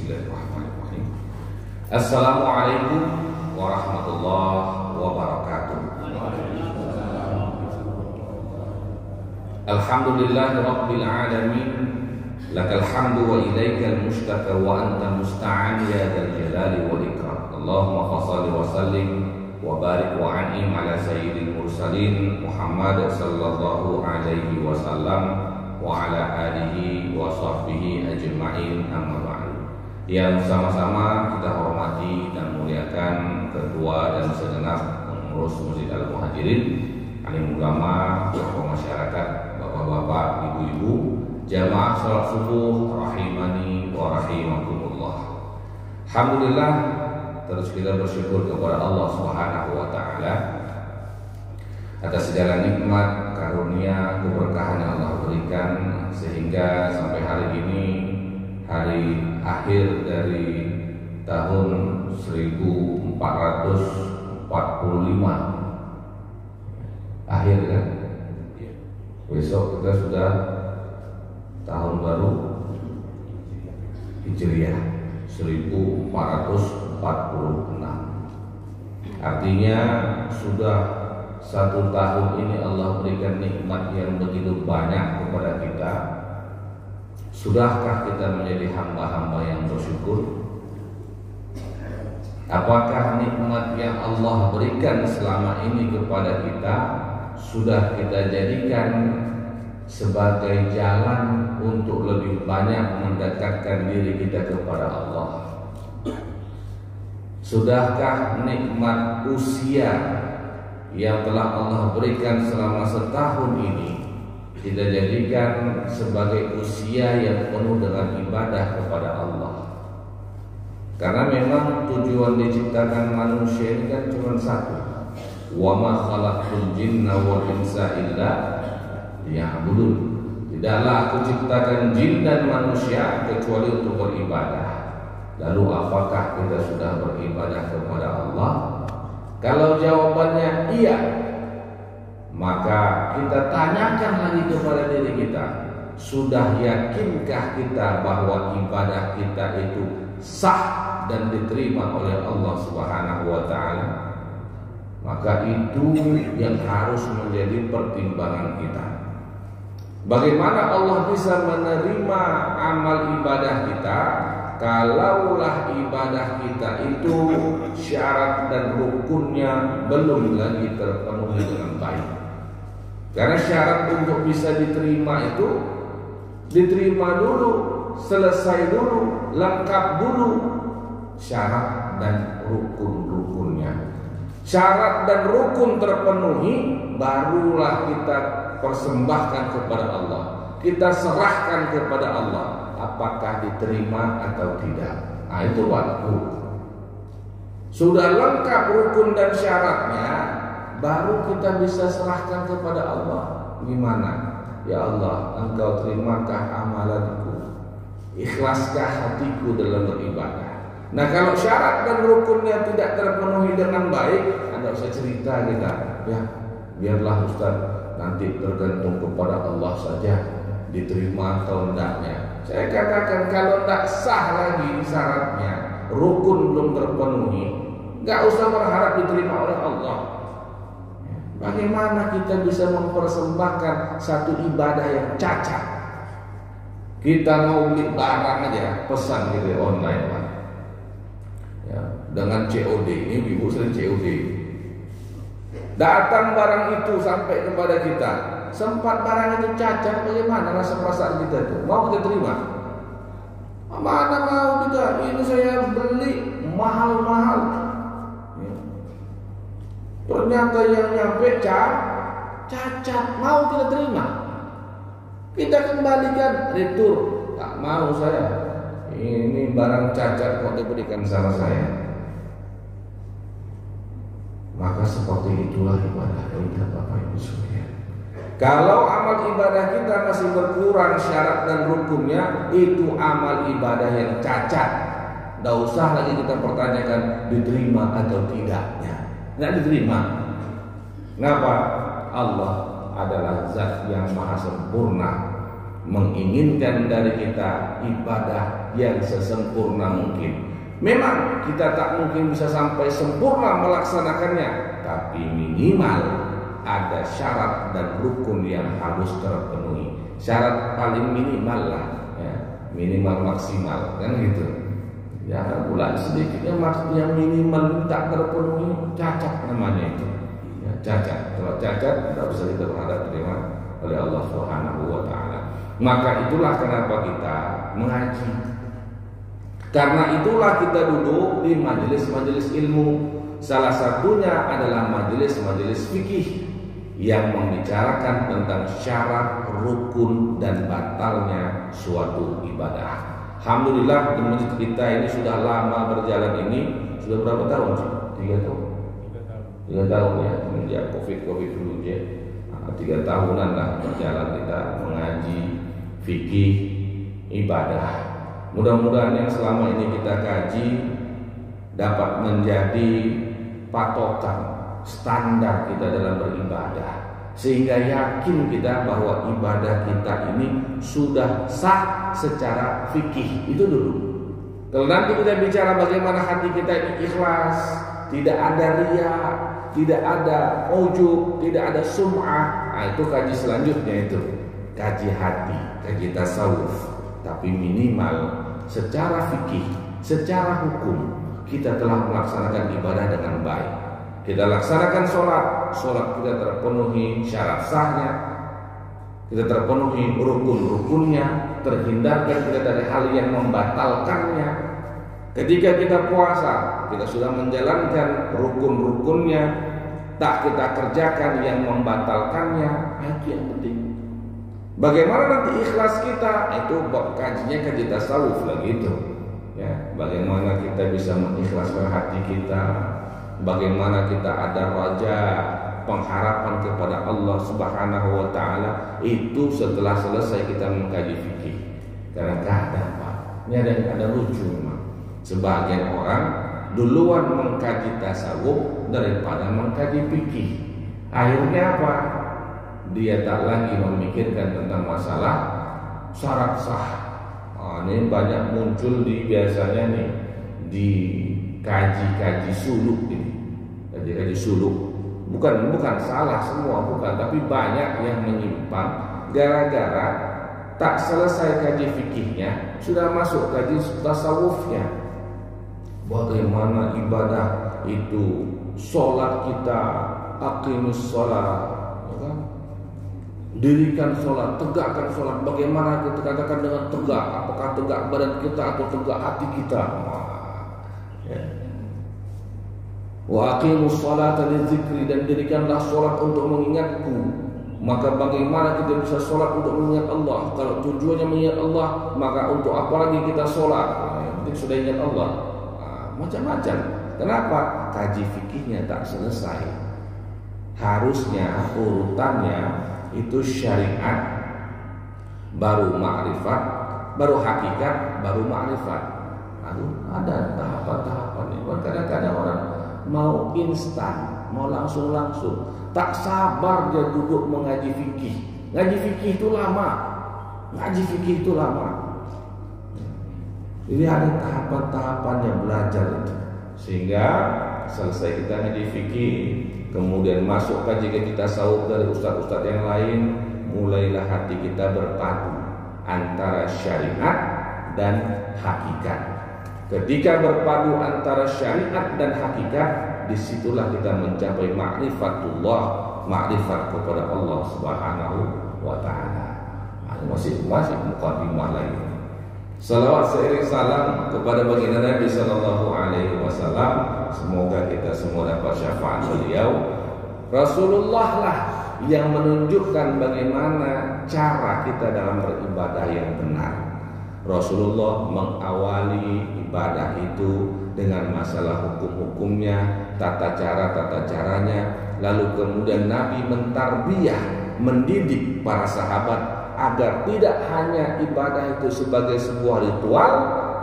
Bismillahirrahmanirrahim. Assalamualaikum warahmatullahi wabarakatuh. Alhamdulillahi rabbil alamin. Lakal hamdu wa ilaikal mushtaka wa anta musta'an ya dzal jalali wal ikram. Allahumma shalli wa sallim wa barik wa an'im ala sayyidil mursalin Muhammad sallallahu alaihi wasallam wa ala alihi wa sahbihi ajma'in, amma ba'du. Yang sama-sama kita hormati dan muliakan ketua dan segenap pengurus Masjid Al-Muhajirin, alim ulama, tokoh masyarakat, bapak-bapak, ibu-ibu, jamaah salat subuh rahimani wa rahimakumullah. Alhamdulillah, terus kita bersyukur kepada Allah Subhanahu wa taala atas segala nikmat, karunia, keberkahan yang Allah berikan sehingga sampai hari ini, hari akhir dari tahun 1445, akhir kan? Besok kita sudah tahun baru Hijriah 1446. Artinya sudah 1 tahun ini Allah berikan nikmat yang begitu banyak kepada kita. Sudahkah kita menjadi hamba-hamba yang bersyukur? Apakah nikmat yang Allah berikan selama ini kepada kita sudah kita jadikan sebagai jalan untuk lebih banyak mendekatkan diri kita kepada Allah? Sudahkah nikmat usia yang telah Allah berikan selama setahun ini kita jadikan sebagai usia yang penuh dengan ibadah kepada Allah? Karena memang tujuan diciptakan manusia ini kan cuma satu, wa ma khalaqtul jinna wal insa illa liya'budun. Tidaklah aku ciptakan jin dan manusia kecuali untuk beribadah. Lalu apakah kita sudah beribadah kepada Allah? Kalau jawabannya iya, maka kita tanyakan lagi kepada diri kita, sudah yakinkah kita bahwa ibadah kita itu sah dan diterima oleh Allah Subhanahu wa taala? Maka itu yang harus menjadi pertimbangan kita. Bagaimana Allah bisa menerima amal ibadah kita kalaulah ibadah kita itu syarat dan rukunnya belum lagi terpenuhi dengan baik? Karena syarat untuk bisa diterima itu diterima dulu, selesai dulu, lengkap dulu syarat dan rukun-rukunnya. Syarat dan rukun terpenuhi, barulah kita persembahkan kepada Allah, kita serahkan kepada Allah, apakah diterima atau tidak. Nah, itu waktu sudah lengkap rukun dan syaratnya, baru kita bisa serahkan kepada Allah. Gimana? Ya Allah, Engkau terimakah amalanku? Ikhlaskah hatiku dalam beribadah? Nah, kalau syarat dan rukunnya tidak terpenuhi dengan baik, Anda usah cerita kita, ya biarlah Ustaz, nanti tergantung kepada Allah saja diterima atau tidaknya. Saya katakan kalau tidak sah lagi syaratnya, rukun belum terpenuhi, nggak usah berharap diterima oleh Allah. Bagaimana kita bisa mempersembahkan satu ibadah yang cacat? Kita mau beli barang aja, pesan gitu online, Pak. Ya, dengan COD, ini ibu sering COD. Datang barang itu sampai kepada kita, sempat barang itu cacat, bagaimana rasa perasaan kita itu? Mau kita terima? Mana mau kita? Ini saya beli mahal-mahal. Ya. Ternyata yang nyampe cacat, mau kita terima? Kita kembalikan, retur. Tak mau saya. Ini barang cacat kok diberikan sama saya. Maka seperti itulah ibadah kita, Bapak Ibu sekalian. Kalau amal ibadah kita masih berkurang syarat dan rukunnya, itu amal ibadah yang cacat. Tidak usah lagi kita pertanyakan diterima atau tidaknya. Tidak diterima. Kenapa? Allah adalah zat yang maha sempurna, menginginkan dari kita ibadah yang sesempurna mungkin. Memang kita tak mungkin bisa sampai sempurna melaksanakannya, tapi minimal ada syarat dan rukun yang harus terpenuhi. Syarat paling minimal lah, ya, minimal maksimal kan gitu. Ya bulan sedikitnya yang minimal tak terpenuhi, cacat namanya itu. Ya, cacat. Kalau cacat tidak bisa kita berharap terima oleh Allah Subhanahu wa taala. Maka itulah kenapa kita mengaji. Karena itulah kita duduk di majelis-majelis ilmu. Salah satunya adalah majelis-majelis fikih yang membicarakan tentang syarat, rukun, dan batalnya suatu ibadah. Alhamdulillah di masjid kita ini sudah lama berjalan ini. Sudah berapa tahun sih? 3 tahun. 3 tahun ya, semenjak Covid dulu ya. 3 tahunan lah berjalan kita mengaji fikih ibadah. Mudah-mudahan yang selama ini kita kaji dapat menjadi patokan standar kita dalam beribadah, sehingga yakin kita bahwa ibadah kita ini sudah sah secara fikih. Itu dulu. Kalau nanti kita bicara bagaimana hati kita ini ikhlas, tidak ada riya, tidak ada ujub, tidak ada sum'ah, nah, itu kaji selanjutnya, itu kaji hati, kaji tasawuf. Tapi minimal secara fikih, secara hukum kita telah melaksanakan ibadah dengan baik. Kita laksanakan sholat kita terpenuhi syarat sahnya, kita terpenuhi rukun-rukunnya, terhindarkan kita dari hal yang membatalkannya. Ketika kita puasa, kita sudah menjalankan rukun-rukunnya, tak kita kerjakan yang membatalkannya. Itu yang penting. Bagaimana nanti ikhlas kita, itu kajinya kaji tasawuf lagi itu. Ya, bagaimana kita bisa mengikhlaskan hati kita, bagaimana kita ada raja, pengharapan kepada Allah Subhanahu wa taala, itu setelah selesai kita mengkaji fikih. Karena ada apa? Ini ada lucu memang. Sebagian orang duluan mengkaji tasawuf daripada mengkaji fikih. Akhirnya apa? Dia tak lagi memikirkan tentang masalah syarat sah. Ini banyak muncul biasanya nih di kaji-kaji suluk ini. Kaji-kaji suluk. Bukan salah semua, bukan, tapi banyak yang menyimpang gara-gara tak selesai kaji fikihnya, sudah masuk kaji tasawufnya. Bagaimana ibadah itu, sholat kita, aqimus sholat, dirikan sholat, tegakkan sholat. Bagaimana kita katakan dengan tegak? Apakah tegak badan kita atau tegak hati kita? Wa aqimus sholata lidzikri, dan dirikanlah sholat untuk mengingatku. Maka bagaimana kita bisa sholat untuk mengingat Allah? Kalau tujuannya mengingat Allah, maka untuk apa lagi kita sholat? Yang penting sudah ingat Allah. Macam-macam. Kenapa? Kaji fikihnya tak selesai. Harusnya urutannya itu syariat, baru ma'rifat, baru hakikat, baru ma'rifat. Aduh, ada tahapan-tahapan ini. Kadang-kadang orang mau instan, mau langsung, tak sabar dia duduk mengaji fikih. Ngaji fikih itu lama. Jadi ada tahapan-tahapannya belajar itu. Sehingga selesai kita ngaji fikih, kemudian masuk kaji tasawuf dari ustaz-ustaz yang lain, mulailah hati kita berpadu antara syariat dan hakikat. Ketika berpadu antara syariat dan hakikat, disitulah kita mencapai ma'rifatullah, ma'rifat kepada Allah Subhanahu wa ta'ala. Masih mukadimah lagi. Salawat seiring salam kepada baginda Nabi sallallahu alaihi wasallam. Semoga kita semua dapat syafaat beliau. Rasulullah lah yang menunjukkan bagaimana cara kita dalam beribadah yang benar. Rasulullah mengawali ibadah itu dengan masalah hukum-hukumnya, tata caranya, lalu kemudian Nabi mentarbiyah, mendidik para sahabat agar tidak hanya ibadah itu sebagai sebuah ritual,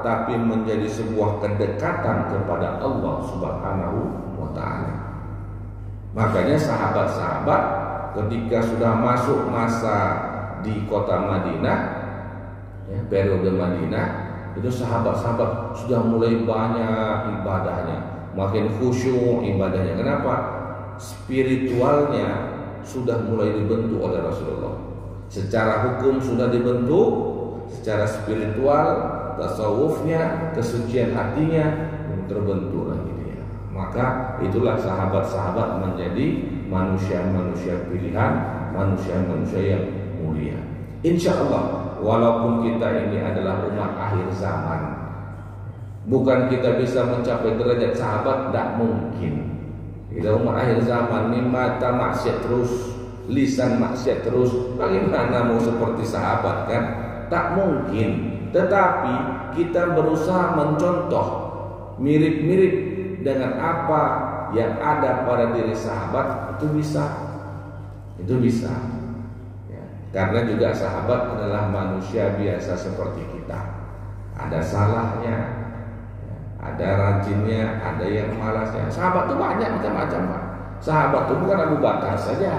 tapi menjadi sebuah kedekatan kepada Allah Subhanahu wa ta'ala. Makanya sahabat-sahabat ketika sudah masuk masa di kota Madinah, ya, periode Madinah, itu sahabat-sahabat sudah mulai banyak ibadahnya, makin khusyuk ibadahnya. Kenapa? Spiritualnya sudah mulai dibentuk oleh Rasulullah. Secara hukum sudah dibentuk, secara spiritual, tasawufnya, kesucian hatinya terbentuk lagi dia. Maka itulah sahabat-sahabat menjadi manusia-manusia pilihan, manusia-manusia yang mulia. Insya Allah, walaupun kita ini adalah umat akhir zaman, bukan kita bisa mencapai derajat sahabat, tidak mungkin. Kita umat akhir zaman ini mata maksiat terus, lisan maksiat terus, bagaimana mau seperti sahabat kan? Tak mungkin. Tetapi kita berusaha mencontoh mirip-mirip dengan apa yang ada pada diri sahabat, itu bisa. Karena juga sahabat adalah manusia biasa seperti kita. Ada salahnya, ada rajinnya, ada yang malasnya. Sahabat itu banyak macam-macam, Pak. Sahabat itu bukan Abu Bakar saja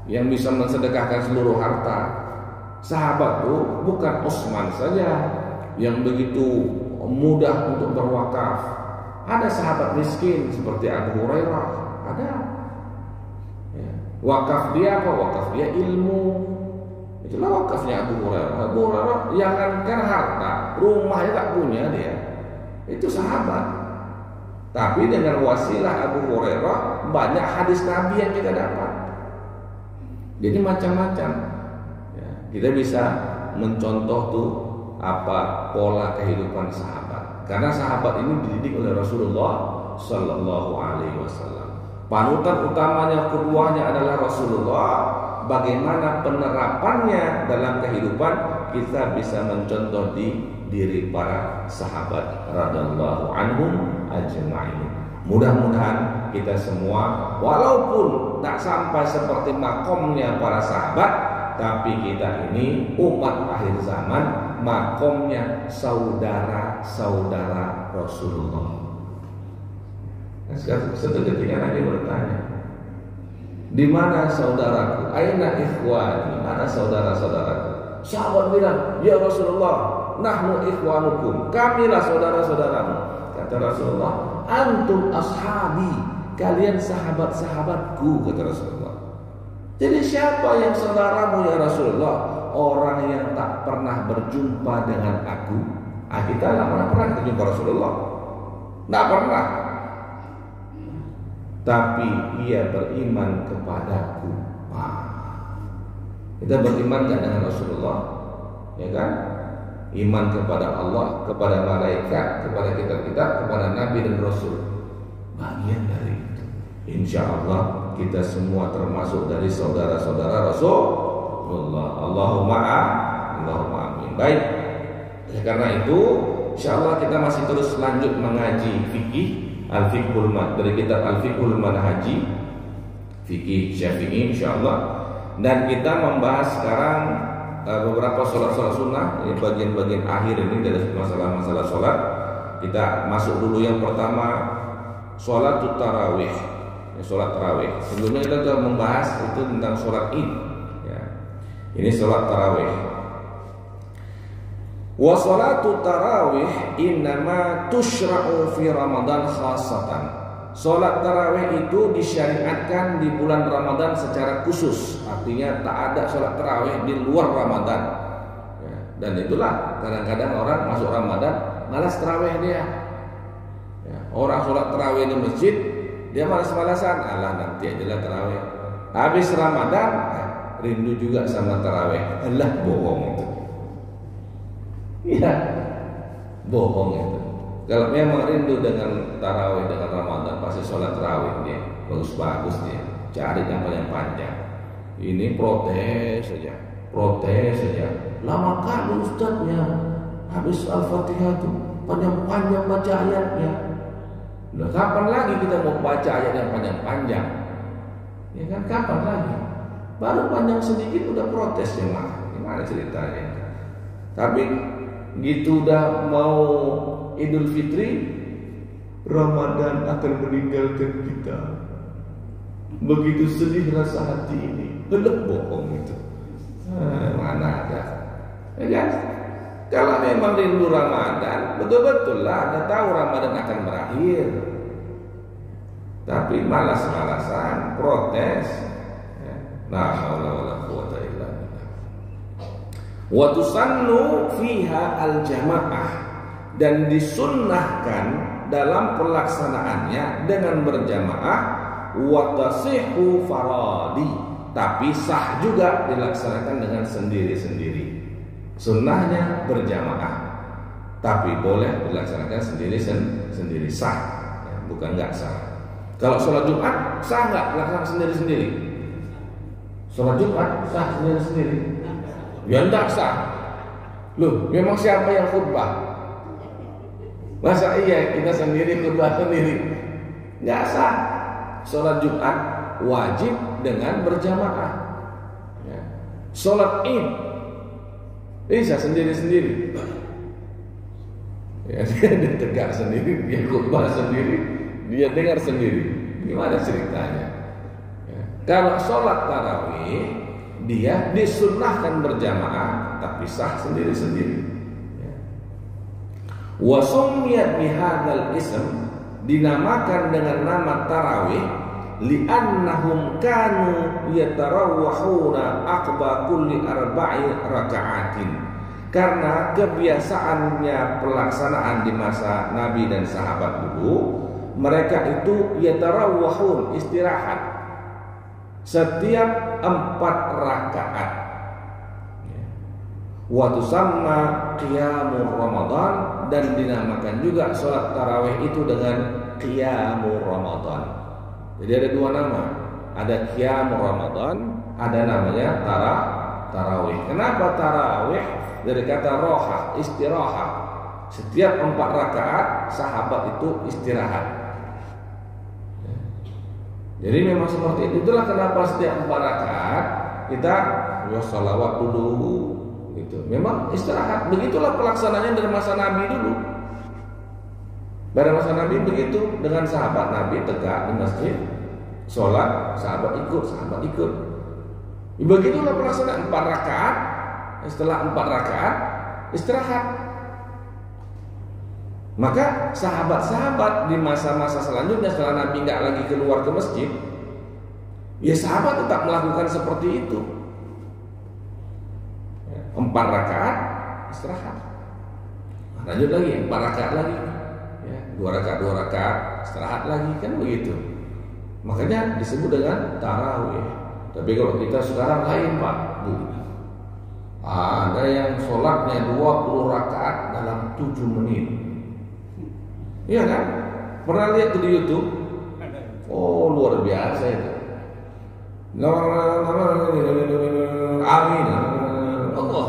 yang bisa mensedekahkan seluruh harta. Sahabat itu bukan Utsman saja yang begitu mudah untuk berwakaf. Ada sahabat miskin seperti Abu Hurairah, ada. Wakaf dia apa? Wakaf dia ilmu. Itulah wakafnya Abu Hurairah. Abu Hurairah jangankan harta, rumahnya tak punya dia. Itu sahabat. Tapi dengan wasilah Abu Hurairah banyak hadis Nabi yang kita dapat. Jadi macam-macam. Kita bisa mencontoh tuh apa pola kehidupan sahabat. Karena sahabat ini dididik oleh Rasulullah Sallallahu Alaihi Wasallam. Panutan utamanya keduanya adalah Rasulullah. Bagaimana penerapannya dalam kehidupan kita bisa mencontoh di diri para sahabat radhiyallahu anhum ajma'in. Mudah-mudahan kita semua walaupun tak sampai seperti makomnya para sahabat, tapi kita ini umat akhir zaman, makomnya saudara-saudara Rasulullah. Nah, satu ketika Nabi bertanya, di mana saudaraku? Aina ikhwani? Mana saudara-saudaraku? Sahabat bilang, ya Rasulullah, nahnu ikhwanukum. Kamilah saudara-saudaramu. Kata Rasulullah, antum ashabi. Kalian sahabat-sahabatku, kata Rasulullah. Jadi siapa yang saudaramu ya Rasulullah? Orang yang tak pernah berjumpa dengan aku. Kita tak pernah berjumpa Rasulullah. Tak pernah. Tapi ia beriman kepadaku. Kita beriman kan dengan Rasulullah, ya kan? Iman kepada Allah, kepada malaikat, kepada kitab-kitab, kepada Nabi dan Rasul. Bagian dari itu. Insya Allah kita semua termasuk dari saudara-saudara Rasulullah. Allahumma amin. Baik. Karena itu, insya Allah kita masih terus lanjut mengaji fikih. Al-Fiqhul dari kitab Al-Fiqhul Manhaji fikih Syafi'i insyaallah, dan kita membahas sekarang beberapa sholat-sholat sunnah, bagian-bagian akhir ini dari masalah-masalah sholat. Kita masuk dulu yang pertama, sholat tarawih. Sholat tarawih. Sebelumnya kita sudah membahas itu tentang sholat Id. Ya. Ini sholat tarawih. Wa sholatu tarawih innama tushra'u fi Ramadan khasatan. Sholat tarawih itu disyariatkan di bulan Ramadan secara khusus. Artinya tak ada sholat tarawih di luar Ramadan. Ya, dan itulah kadang-kadang orang masuk Ramadan malas tarawih dia. Ya, orang sholat tarawih di masjid dia malas-malasan. Alah nanti ajalah tarawih. Habis Ramadan rindu juga sama tarawih. Alah bohong itu. Iya, bohong itu. Kalau memang rindu dengan tarawih, dengan Ramadan, pasti sholat tarawih dia bagus-bagus dia. Cari yang paling panjang. Ini protes saja. Lama kali ustadznya. Habis Al-Fatihah itu panjang-panjang baca ayatnya. Nah, kapan lagi kita mau baca ayat yang panjang-panjang? Ya kan, kapan lagi? Baru panjang sedikit udah protes jemaah. Gimana ceritanya? Tapi gitu udah mau Idul Fitri, Ramadan akan meninggalkan kita. Begitu sedih rasa hati ini. Belum bohong itu. Mana ada? Ya kan? Kalau memang rindu Ramadan, betul-betul lah Anda tahu Ramadan akan berakhir. Tapi malas-malasan, protes. La haula wala quwwata illa billah. Wa tusannu fiha al-jamaah, dan disunnahkan dalam pelaksanaannya dengan berjamaah. Wa tasihhu faradi, tapi sah juga dilaksanakan dengan sendiri-sendiri. Sunnahnya berjamaah, tapi boleh dilaksanakan sendiri-sendiri, sah, ya, bukan nggak sah. Kalau sholat Jumat sah nggak dilaksanakan sendiri-sendiri? Sholat Jumat sah sendiri-sendiri? Ya nggak sah. Loh, memang siapa yang khutbah? Masa iya kita sendiri khutbah sendiri? Nggak sah. Sholat Jumat wajib dengan berjamaah. Ya. Sholat Id bisa sendiri-sendiri. Ya, dia tegak sendiri, dia khutbah sendiri, dia dengar sendiri. Gimana ceritanya? Ya. Kalau sholat tarawih, dia disunnahkan berjamaah, tapi sah sendiri-sendiri. Ya. Wa summiyat bihadzal ism, dinamakan dengan nama tarawih, li'annahum kanu yatarawwahuna aqba kulli arba'i raka'atin, karena kebiasaannya pelaksanaan di masa Nabi dan sahabat dulu, mereka itu yatarawwahun, istirahat setiap 4 rakaat. Wa tusamma qiyamul Ramadan, dan dinamakan juga sholat tarawih itu dengan qiyamul Ramadan. Jadi ada 2 nama, ada qiyamul Ramadan, ada namanya tarawih. Kenapa tarawih? Dari kata roha, istirahat. Setiap 4 rakaat sahabat itu istirahat. Jadi memang seperti itu. Itulah kenapa setiap 4 rakaat kita sholawat dulu, gitu. Memang istirahat. Begitulah pelaksanaannya dari masa Nabi dulu. Pada masa Nabi begitu, dengan sahabat Nabi tegak di masjid, sholat, sahabat ikut. Begitulah pelaksanaan 4 rakaat. Setelah 4 rakaat istirahat. Maka sahabat-sahabat di masa-masa selanjutnya, setelah Nabi nggak lagi keluar ke masjid, ya sahabat tetap melakukan seperti itu. 4 rakaat istirahat, lanjut lagi 4 rakaat lagi. 2 rakaat istirahat lagi, kan begitu. Makanya disebut dengan tarawih. Tapi kalau kita sekarang lain, Pak, Bu. Ada yang sholatnya 20 rakaat dalam 7 menit. Iya kan? Pernah lihat di YouTube? Oh, luar biasa itu. Amin. Allah.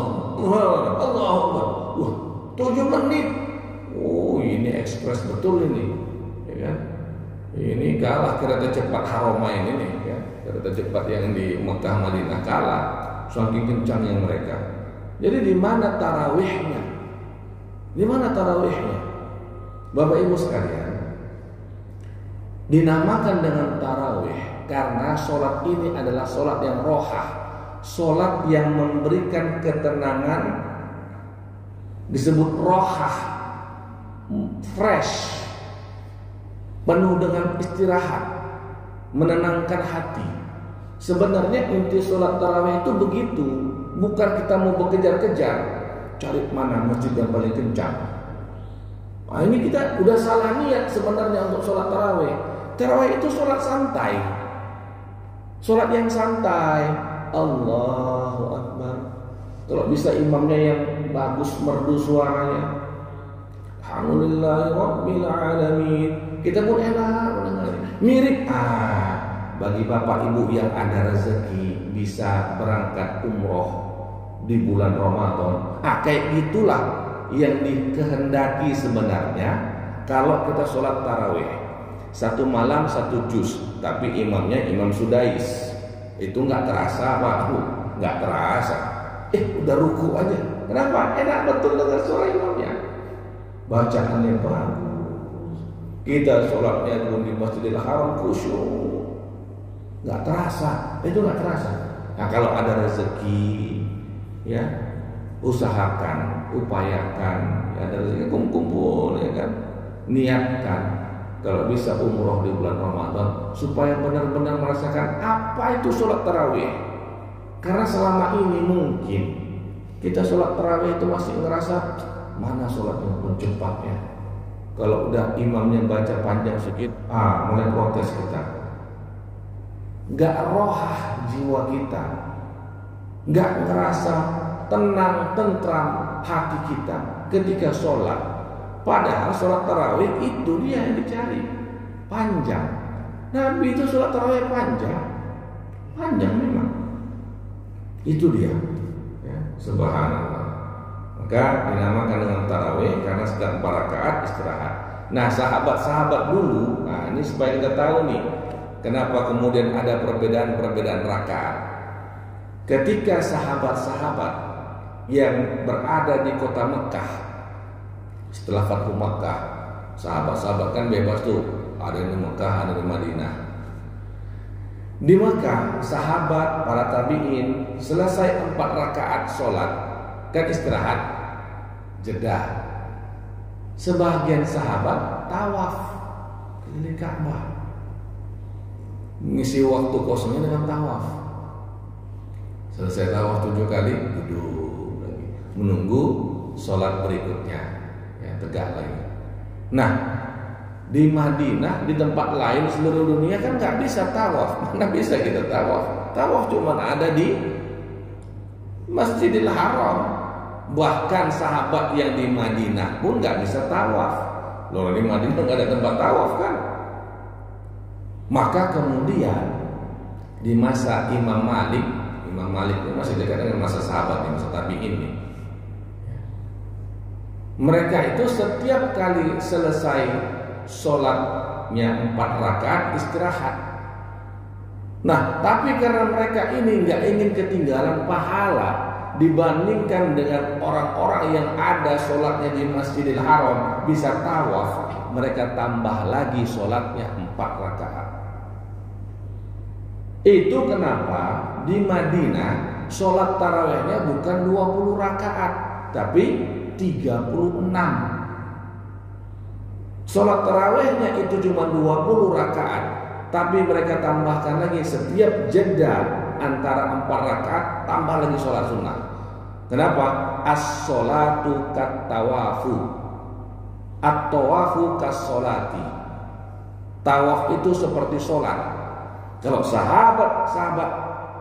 7 menit. Oh, ini ekspres betul ini, ya kan? Ini kalah kereta cepat Haramain ini, ya. Kereta cepat yang di Mekah Madinah kalah, saking kencangnya mereka. Jadi di mana tarawihnya? Di mana tarawihnya? Bapak Ibu sekalian, dinamakan dengan tarawih karena sholat ini adalah sholat yang rohah, sholat yang memberikan ketenangan, disebut rohah, fresh, penuh dengan istirahat, menenangkan hati. Sebenarnya inti sholat tarawih itu begitu, bukan kita mau bekejar-kejar cari mana masjid yang paling kencang. Nah, ini kita udah salah niat sebenarnya untuk sholat tarawih. Tarawih itu sholat santai, sholat yang santai. Allahu Akbar. Kalau bisa imamnya yang bagus, merdu suaranya, Alhamdulillahirabbil alamin, kita pun enak mendengar. Mirip bagi bapak ibu yang ada rezeki bisa berangkat umroh di bulan Ramadan, kayak gitulah yang dikehendaki sebenarnya. Kalau kita sholat tarawih 1 malam 1 juz, tapi imamnya Imam Sudais, itu nggak terasa, Pak, nggak terasa. Udah ruku aja. Kenapa? Enak betul dengar suara imamnya. Bacaannya bagus. Kita sholatnya di Masjidil Haram khusyuk, nggak terasa. Itu nggak terasa. Nah, kalau ada rezeki, ya, usahakan, upayakan, ya dari kumpul ya kan, niatkan kalau bisa umroh di bulan Ramadan supaya benar-benar merasakan apa itu sholat tarawih. Karena selama ini mungkin kita sholat tarawih itu masih ngerasa mana sholat yang pun cepatnya. Kalau udah imamnya baca panjang sedikit, mulai protes kita. Gak rohah jiwa kita, gak ngerasa tenang, tentram hati kita ketika sholat. Padahal sholat tarawih itu dia yang dicari, panjang. Nabi itu sholat tarawih panjang memang. Itu dia, ya, subhanallah. Maka dinamakan dengan tarawih karena sedang 4 rakaat istirahat. Nah, sahabat-sahabat dulu, ini supaya kita tahu nih, kenapa kemudian ada perbedaan rakaat. Ketika sahabat-sahabat yang berada di kota Mekah, setelah Fathu Mekah, sahabat-sahabat kan bebas tuh, ada di Mekah, ada di Madinah. Di Mekah, sahabat, para tabi'in selesai 4 rakaat sholat, kan istirahat, jeda. Sebagian sahabat tawaf keliling Ka'bah, ngisi waktu kosongnya dengan tawaf. Selesai tawaf 7 kali, duduk lagi, menunggu sholat berikutnya, ya, tegak lagi. Nah, di Madinah, di tempat lain seluruh dunia kan nggak bisa tawaf. Mana bisa kita tawaf? Tawaf cuma ada di Masjidil Haram. Bahkan sahabat yang di Madinah pun nggak bisa tawaf. Loh, di Madinah nggak ada tempat tawaf kan? Maka kemudian di masa Imam Malik itu masih dekat dengan masa sahabat, masa tabi'in nih. Mereka itu setiap kali selesai sholatnya 4 rakaat istirahat. Nah, tapi karena mereka ini nggak ingin ketinggalan pahala dibandingkan dengan orang-orang yang ada sholatnya di Masjidil Haram bisa tawaf, mereka tambah lagi sholatnya 4 rakaat. Itu kenapa di Madinah sholat tarawihnya bukan 20 rakaat tapi 36. Sholat tarawihnya itu cuma 20 rakaat, tapi mereka tambahkan lagi setiap jeda antara 4 rakaat tambah lagi sholat sunnah. Kenapa? As-sholatu kat-tawafu, at-tawafu kas-sholati. Tawaf itu seperti sholat. Kalau sahabat-sahabat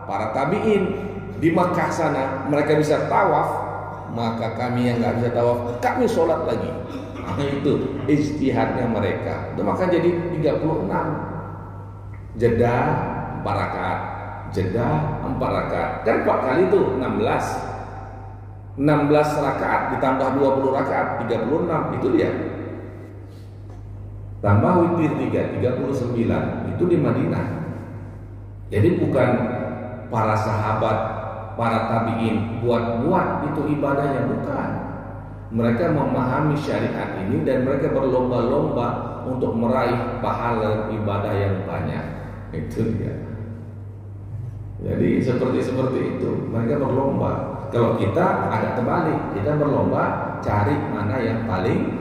para tabi'in di Makkah sana mereka bisa tawaf, maka kami yang nggak bisa tawaf, kami sholat lagi. Nah, itu ijtihadnya mereka. Itu maka jadi 36. Jeda 4 rakaat, jeda 4 rakaat. Kan 4 kali itu 16 rakaat ditambah 20 rakaat 36, itu dia. Tambah witir 39, itu di Madinah. Jadi bukan para sahabat, para tabi'in buat-buat itu ibadahnya, bukan. Mereka memahami syariat ini dan mereka berlomba-lomba untuk meraih pahala ibadah yang banyak. Itu dia. Jadi seperti itu mereka berlomba. Kalau kita agak terbalik, kita berlomba cari mana yang paling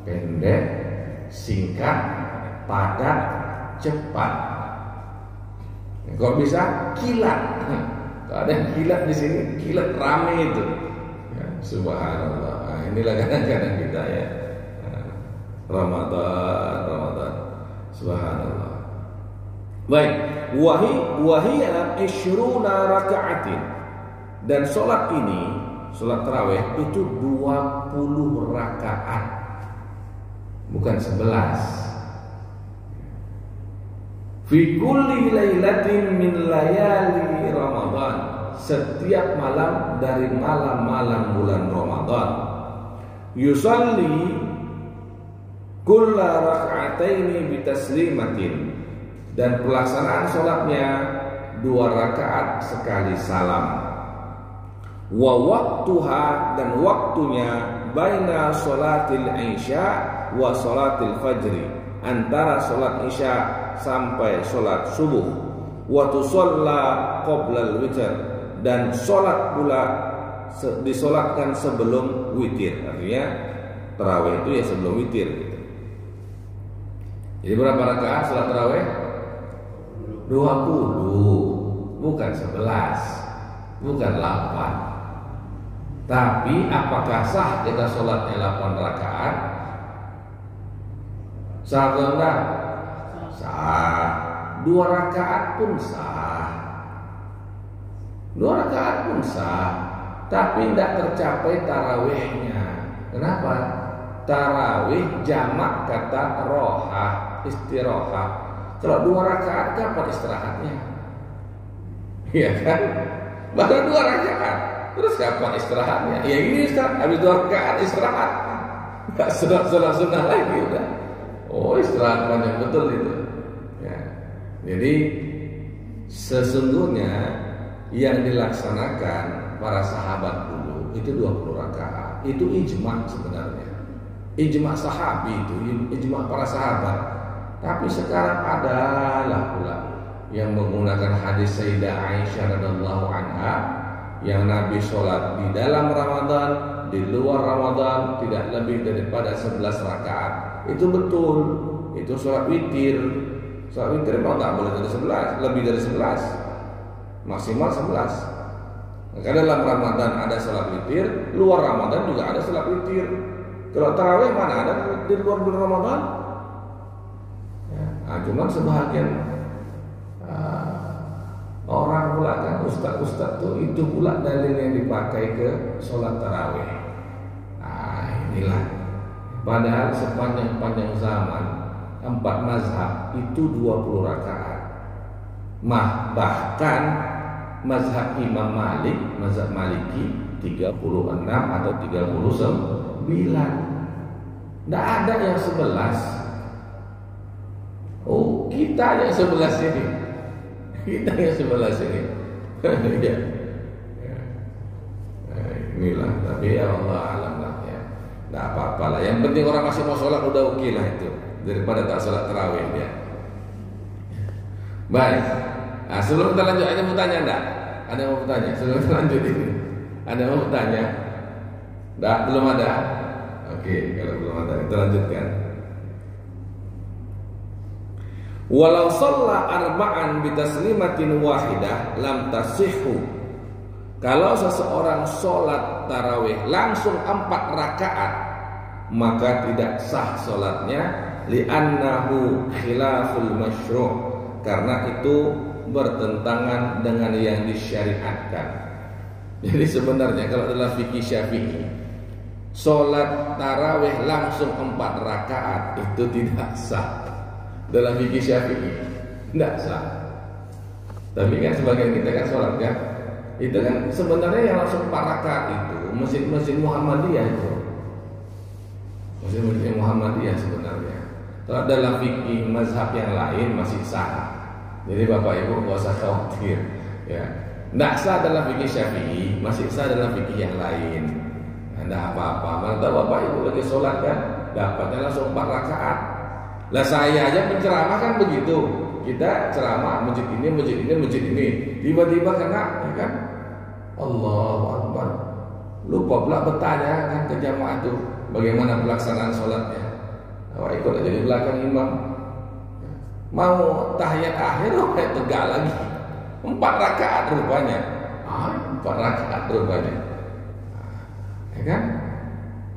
pendek, singkat, padat, cepat. Kalau bisa kilat. Kalau ada kilat di sini, kilat rame itu. Ya, subhanallah. Nah, inilah kadang-kadang kita ya. Ramadan. Subhanallah. Baik, wahiyya isyruna raka'atin. Dan sholat ini, sholat tarawih itu 20 rakaat, bukan 11. Fi kulli lailatin min layali Ramadan, setiap malam dari malam-malam bulan Ramadan. Yusalli kulla rak'ataini bitaslimatin, dan pelaksanaan sholatnya 2 rakaat sekali salam. Wa waktuha, dan waktunya baina sholatil isya wa sholatil fajri, antara sholat isya sampai sholat subuh. Wa tusalla qoblal witr, dan sholat pula disolatkan sebelum witir. Artinya tarawih itu ya sebelum witir gitu. Jadi berapa rakaat salat tarawih? 20, bukan 11, bukan 8. Tapi apakah sah kita sholatnya 8 rakaat? Sah atau enggak? Sah. 2 rakaat pun sah. 2 rakaat pun sah. Tapi tidak tercapai tarawihnya. Kenapa? Tarawih jamak kata rohah, istirahat. Kalau 2 rakaat kapan istirahatnya? Iya kan? Baru 2 rakaat. Terus kapan istirahatnya? Ya ini istirahat. Habis 2 rakaat istirahat. Gak sunnah lagi udah. Oh istirahat panjang betul itu. Ya. Jadi sesungguhnya yang dilaksanakan para sahabat dulu itu 20 rakaat. Itu ijma sebenarnya. Ijma sahabi itu, ijma para sahabat. Tapi sekarang adalah pula yang menggunakan hadis Sayyidah Aisyah radhiyallahu anha yang Nabi sholat di dalam Ramadan, di luar Ramadan tidak lebih daripada 11 rakaat. Itu betul. Itu sholat witir. Sholat witir memang tak boleh dari 11, lebih dari 11, maksimal 11. Maka dalam Ramadan ada sholat witir, luar Ramadan juga ada sholat witir. Kalau tarawih mana ada di luar bulan Ramadan? Nah, cuma sebahagian orang pula kan ustaz-ustaz tuh itu pula dalil yang dipakai ke sholat tarawih. Nah inilah. Padahal sepanjang zaman 4 mazhab itu 20 rakaat. Bahkan mazhab Imam Malik, mazhab Maliki 36 atau 39. Tidak ada yang 11. Oh, kita yang 11 ini. Kita yang 11 ini. Ya. Inilah, tapi ya Allah alam lah ya. Tidak apa-apa lah. Yang penting orang masih mau sholat udah oke lah itu. Daripada tak sholat tarawih ya. Baik. Nah, sebelum kita lanjut, ada mau tanya enggak? Ada yang mau bertanya? Sebelum kita lanjut ini. Ada yang mau bertanya? Enggak, belum ada. Oke, kalau belum ada kita lanjutkan. Walau shalla arba'an bitaslimatin wahidah lam tasihhu. Kalau seseorang sholat tarawih langsung 4 rakaat maka tidak sah sholatnya li'annahu khilaful masyru', karena itu bertentangan dengan yang disyariatkan. Jadi sebenarnya kalau dalam fikih Syafi'i sholat tarawih langsung 4 rakaat itu tidak sah. Dalam fikih Syafi'i tidak sah. Tapi kan sebagian kita kan sholat kan, itu kan sebenarnya yang langsung 4 rakaat itu masjid Muhammadiyah itu, masjid Muhammadiyah sebenarnya. Kalau dalam fikih mazhab yang lain masih sah. Jadi Bapak Ibu nggak usah khawatir ya. Tidak sah dalam fikih Syafi'i, masih sah dalam fikih yang lain. Tidak apa-apa. Mana Bapak Ibu lagi sholat kan, dapatnya langsung 4 rakaat. Lah saya aja penceramah kan begitu. Kita ceramah masjid ini, masjid ini, masjid ini. Tiba-tiba kena, ya kan? Allahu Akbar. Lupa pula bertanya kan ke jamaah itu bagaimana pelaksanaan sholatnya. Awak ikut aja di belakang imam. Mau tahiyat akhir, kayak tegak lagi. 4 rakaat rupanya. 4 rakaat rupanya. Ya kan?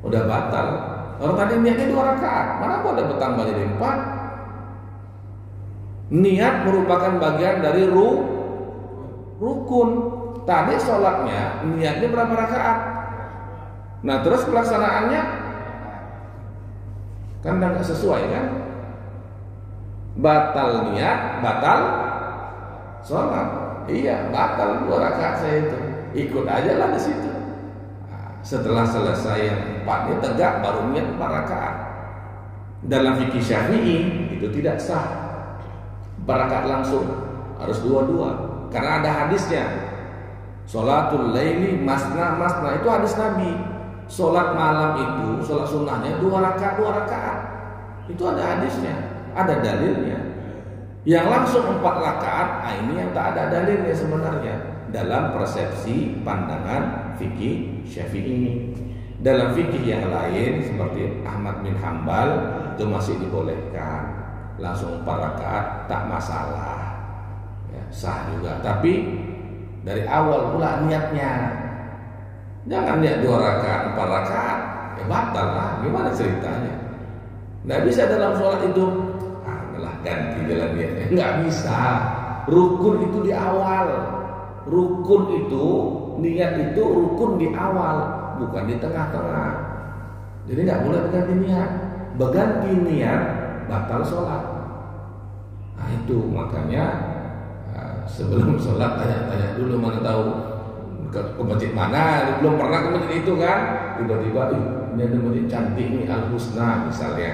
Udah batal. Orang tadi niatnya 2 rakaat, mana boleh bertambah jadi 4? Niat merupakan bagian dari rukun. Tadi sholatnya niatnya berapa rakaat? Nah terus pelaksanaannya kan nggak sesuai kan? Batal niat, batal sholat. Iya, batal 2 rakaat saya itu. Ikut aja lah di situ. Setelah selesai yang 4 ini tegak baru niat 4 rakaat. Dalam fikih Syafi'i itu tidak sah 4 rakaat langsung, harus 2-2 karena ada hadisnya. Sholatul laili masna masna, itu hadis Nabi. Sholat malam itu, sholat sunnahnya 2 rakaat 2 rakaat. Itu ada hadisnya, ada dalilnya. Yang langsung 4 rakaat, ini yang tak ada dalilnya sebenarnya dalam persepsi pandangan fikih Syafi'i. Dalam fikih yang lain seperti Ahmad bin Hambal itu masih dibolehkan langsung 4 rakaat, tak masalah, ya, sah juga. Tapi dari awal pula niatnya, jangan niat 2 rakaat 4 rakaat, ya batal lah. Gimana ceritanya? Nggak bisa dalam sholat itu ganti jalan niatnya, nggak bisa. Rukun itu di awal, rukun itu, niat itu rukun di awal, bukan di tengah-tengah. Jadi nggak boleh berganti niat. Berganti niat batal sholat. Nah itu makanya sebelum sholat tanya-tanya dulu, mana tahu ke masjid mana, belum pernah ke masjid itu kan, tiba-tiba ini ada masjid cantik nih, Al Husna misalnya,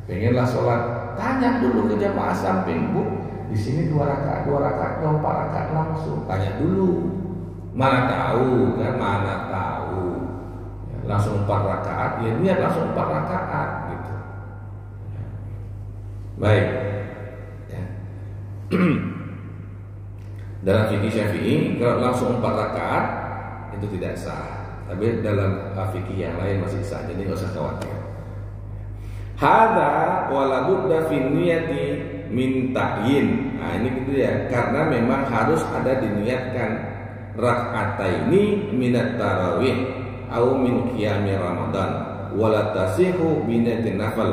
pengenlah sholat, tanya dulu ke jamaah samping, Bu, di sini 2 rakaat, 4 rakaat langsung. Tanya dulu. Mana tahu kan, mana tahu. Ya, langsung 4 rakaat, ya niat langsung 4 rakaat gitu. Ya. Baik. Ya. Dalam fikih Syafi'i kalau langsung 4 rakaat itu tidak sah. Tapi dalam fikih yang lain masih sah. Jadi nggak usah khawatir. Hadza wala budda fi niyati min ta'yin. Nah ini gitu ya, karena memang harus ada diniatkan rak'ataini minat tarawih au min qiyami ramadan wala tasihu binatin nafal.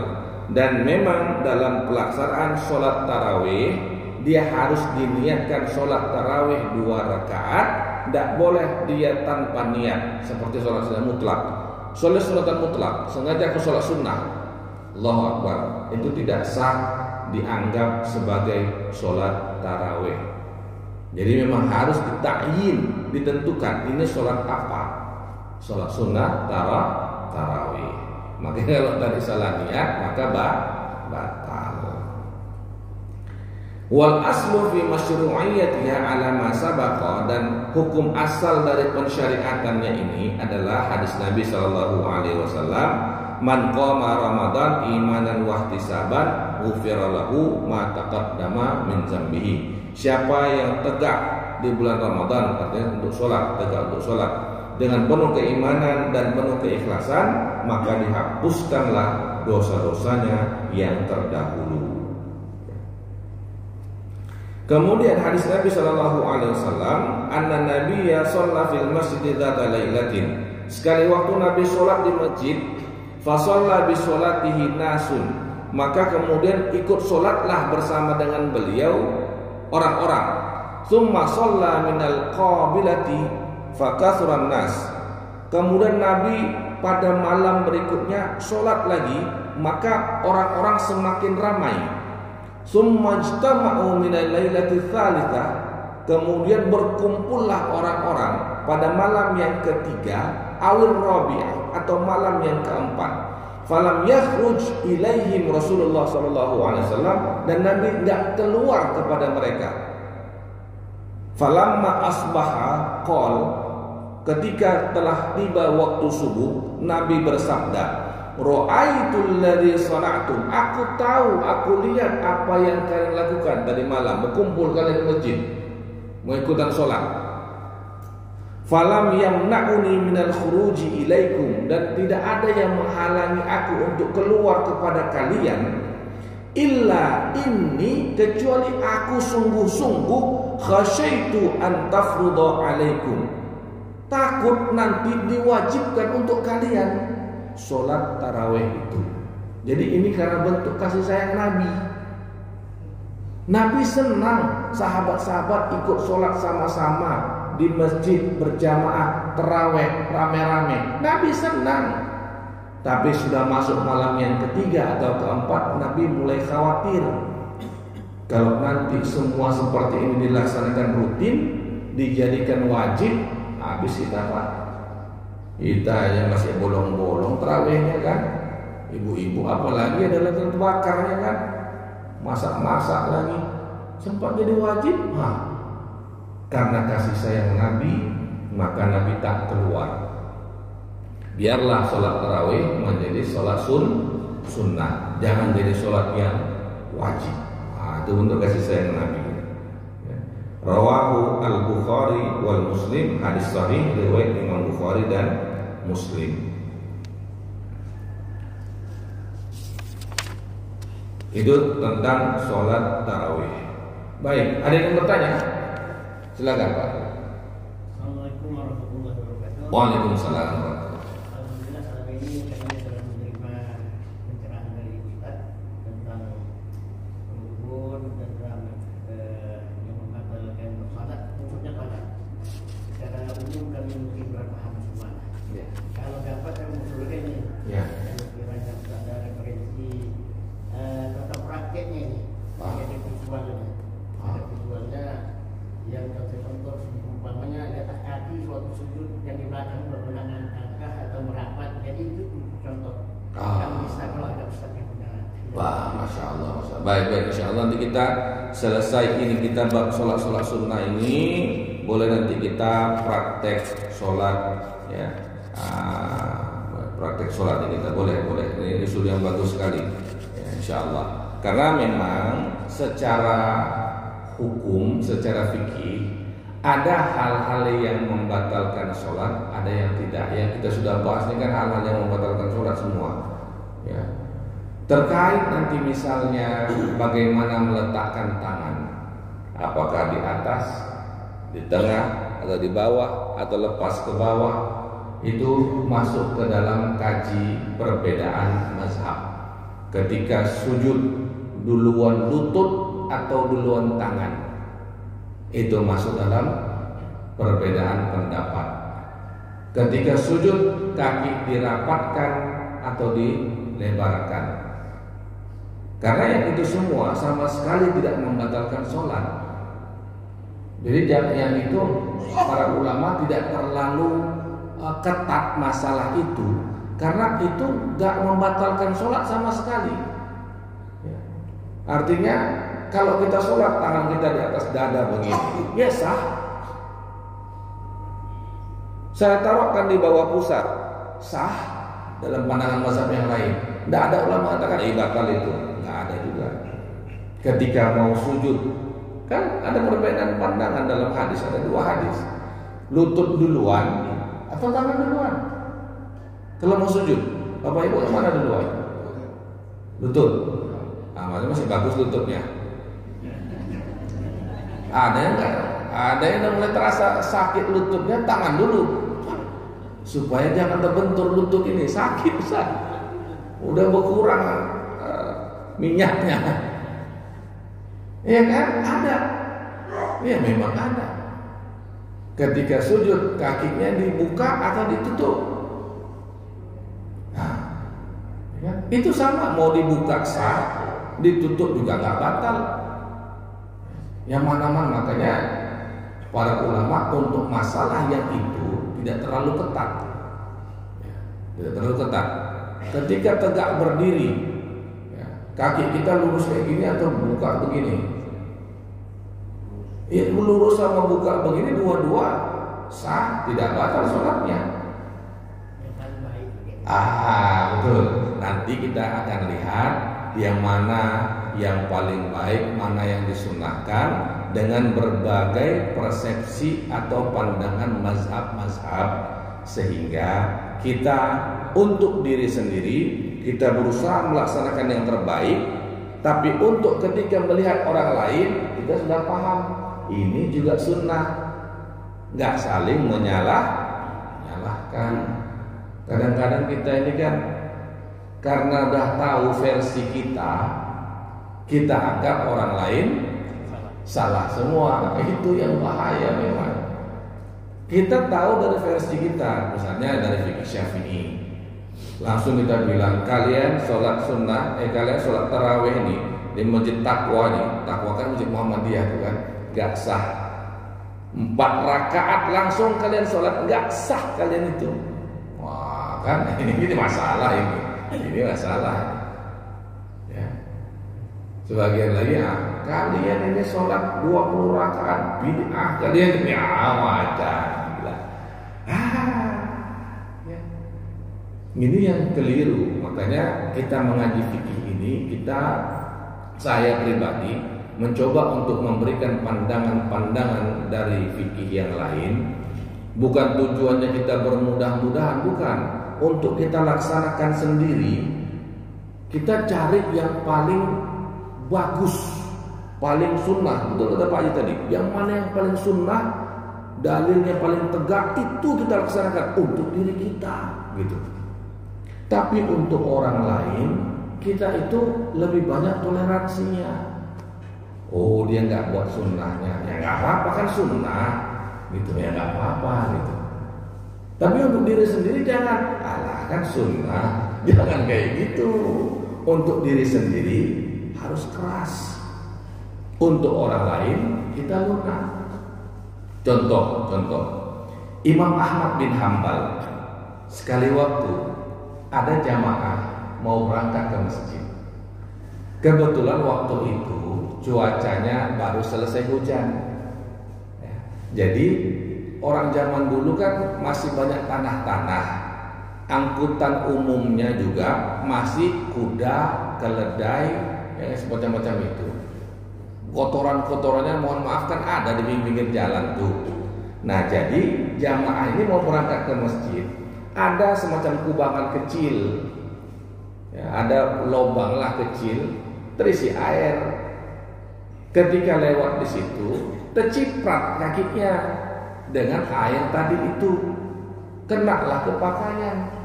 Dan memang dalam pelaksanaan sholat tarawih dia harus diniatkan sholat tarawih 2 rakaat, tidak boleh dia tanpa niat seperti sholat sunnah mutlak. Sholat mutlak sengaja ke sholat sunnah, Allahu Akbar, itu tidak sah dianggap sebagai sholat tarawih. Jadi memang harus ditakyin, ditentukan ini sholat apa, sholat sunnah tarawih. Makanya kalau tadi salah niat maka batal. Wal aslu fi masyru'iyyatiha ala ma sabaqa, dan hukum asal dari pensyariatannya ini adalah hadis Nabi sallallahu alaihi wasallam, man qama ramadan imanan wa ihtisaban ghufira lahu ma taqaddama min dzambihi. Siapa yang tegak di bulan Ramadan, artinya untuk sholat, tegak untuk sholat dengan penuh keimanan dan penuh keikhlasan, maka dihapuskanlah dosa-dosanya yang terdahulu. Kemudian hadis Nabi sallallahu alaihi wasallam, anna nabiyya shalla fil masjid dzata lailatin. Sekali waktu Nabi sholat di masjid, fa shalla bi sholatihi nasun, maka kemudian ikut sholatlah bersama dengan beliau orang-orang. Tsumma shalla minal qabilati fa kathuran nas. Kemudian Nabi pada malam berikutnya sholat lagi, maka orang-orang semakin ramai. Summa ijtama'u minal lailati tsalitsah, kemudian berkumpullah orang-orang pada malam yang ketiga, awil rabi'ah atau malam yang keempat. Falam yakhruj ilaihim Rasulullah sallallahu alaihi wasallam, dan Nabi tidak keluar kepada mereka. Falamma asbaha qol, ketika telah tiba waktu subuh, Nabi bersabda, Ra'aitul ladzi sana'tum, aku tahu, aku lihat apa yang kalian lakukan tadi malam, berkumpul kalian di masjid mengikutan sholat. Falam yamna'uni minal khuruji ilaikum, dan tidak ada yang menghalangi aku untuk keluar kepada kalian, illa inni, kecuali aku sungguh-sungguh khasyaitu an tafrudha alaikum, takut nanti diwajibkan untuk kalian sholat tarawih itu. Jadi ini karena bentuk kasih sayang Nabi. Nabi senang sahabat-sahabat ikut sholat sama-sama di masjid berjamaah tarawih rame-rame. Nabi senang. Tapi sudah masuk malam yang ketiga atau keempat, Nabi mulai khawatir. Kalau nanti semua seperti ini dilaksanakan rutin, dijadikan wajib, habis kita Pak. Kita aja masih bolong-bolong terawihnya kan. Ibu-ibu apalagi ada latar bakarnya kan, masak-masak lagi, sempat jadi wajib. Karena kasih sayang Nabi, maka Nabi tak keluar. Biarlah sholat tarawih menjadi sholat sunnah, jangan jadi sholat yang wajib. itu untuk kasih sayang Nabi. Ya. Rawahu al-Bukhari wal Muslim, hadis sahih riwayat Imam Bukhari dan Muslim. Itu tentang sholat tarawih. Baik, ada yang bertanya? Silakan Pak. Assalamualaikum warahmatullahi wabarakatuh. Waalaikumsalam. Alhamdulillah selama ini kami telah menerima pencerahan dari Ustaz tentang rukun tentang yang membatalkan salat, khususnya salat. Secara umum kami mungkin berpaham semua. Ya. Kalau dapat kami mengusulkan ini, Ya. kiranya ada referensi tentang prakteknya ini, ada visualnya, ada visualnya yang contoh umpamanya di atas kaki suatu sujud yang di belakang berbenangan angkah atau merapat, jadi itu contoh. Kami bisa kalau ada ustaz yang punya. Wah, masya Allah, masya Allah. Baik, insya Allah nanti kita selesai ini kita bab sholat sunnah ini, boleh nanti kita praktek sholat ya. Praktek sholat ini kita boleh. Ini usul yang bagus sekali, ya, insya Allah. Karena memang secara hukum, secara fikih ada hal-hal yang membatalkan sholat, ada yang tidak. Yang kita sudah bahas ini kan hal-hal yang membatalkan sholat semua. Ya. Terkait nanti misalnya bagaimana meletakkan tangan, apakah di atas, di tengah, atau di bawah, atau lepas ke bawah, itu masuk ke dalam kaji perbedaan mazhab. Ketika sujud duluan lutut atau duluan tangan, itu masuk dalam perbedaan pendapat. Ketika sujud kaki dirapatkan atau dilebarkan, karena yang itu semua sama sekali tidak membatalkan sholat. Jadi yang itu para ulama tidak terlalu ketat masalah itu, karena itu gak membatalkan sholat sama sekali. Ya. Artinya kalau kita sholat tangan kita di atas dada begini, ya sah. Saya taruhkan di bawah pusar, sah dalam pandangan mazhab yang lain. Tidak ada ulama mengatakan batal itu, nggak ada juga. Ketika mau sujud, kan ada perbedaan pandangan dalam hadis, ada dua hadis. Lutut duluan atau tangan duluan? Kalau mau sujud, Bapak Ibu yang mana duluan? Lutut. Masih bagus lututnya. Ada yang enggak? Ada yang mulai terasa sakit lututnya, tangan dulu supaya jangan terbentur lutut ini, sakit Ustaz. Udah berkurang minyaknya. Ya kan? Ada. Ya memang ada. Ketika sujud kakinya dibuka atau ditutup. Nah, ya, itu sama, mau dibuka sah, ditutup juga nggak batal. Yang mana-mana, makanya para ulama untuk masalah yang itu tidak terlalu ketat. Tidak terlalu ketat. Ketika tegak berdiri, ya, kaki kita lurus kayak gini atau buka begini. Ya, lurus sama buka begini dua-dua sah, tidak batal sholatnya. Betul. Nanti kita akan lihat yang mana yang paling baik, mana yang disunahkan dengan berbagai persepsi atau pandangan mazhab-mazhab, sehingga kita untuk diri sendiri kita berusaha melaksanakan yang terbaik, tapi untuk ketika melihat orang lain kita sudah paham ini juga sunnah, nggak saling menyalahkan. Kadang-kadang kita ini kan karena udah tahu versi kita anggap orang lain salah semua. Itu yang bahaya memang. Kita tahu dari versi kita, misalnya dari fikih Syafi'i, langsung kita bilang kalian sholat sunnah, kalian sholat tarawih ini di masjid Taqwa nih. Taqwa kan masjid Muhammadiyah tuh kan, gak sah. 4 rakaat langsung kalian sholat, gak sah kalian itu. Wah kan ini masalah ini masalah. Ya. Sebagian lagi kalian ini sholat 20 rakaat bid'ah, kalian macam ya. Ini yang keliru. Makanya kita mengaji fikih ini, saya pribadi mencoba untuk memberikan pandangan-pandangan dari fikih yang lain, bukan tujuannya kita bermudah-mudahan, bukan. Untuk kita laksanakan sendiri, kita cari yang paling bagus, paling sunnah. Betul kata Pak Haji tadi, yang mana yang paling sunnah, dalilnya paling tegak, itu kita laksanakan untuk diri kita, gitu. Tapi untuk orang lain, kita itu lebih banyak toleransinya. Oh, dia nggak buat sunnahnya, ya nggak apa-apa, kan sunnah, gitu ya, nggak apa-apa, gitu. Tapi untuk diri sendiri jangan, alah kan sunnah, jangan kayak gitu. Untuk diri sendiri harus keras. Untuk orang lain kita lunak. Contoh, Imam Ahmad bin Hanbal sekali waktu ada jamaah mau berangkat ke masjid. Kebetulan waktu itu cuacanya baru selesai hujan. Jadi orang zaman dulu kan masih banyak tanah-tanah. Angkutan umumnya juga masih kuda, keledai, ya semacam-macam itu. Kotoran-kotorannya mohon maaf kan ada di pinggir jalan tuh. Nah, jadi jamaah ini mau berangkat ke masjid, ada semacam kubangan kecil, ya, ada lubang lah kecil, terisi air. Ketika lewat di situ, terciprat kakinya dengan air tadi itu, kenalah ke pakaian.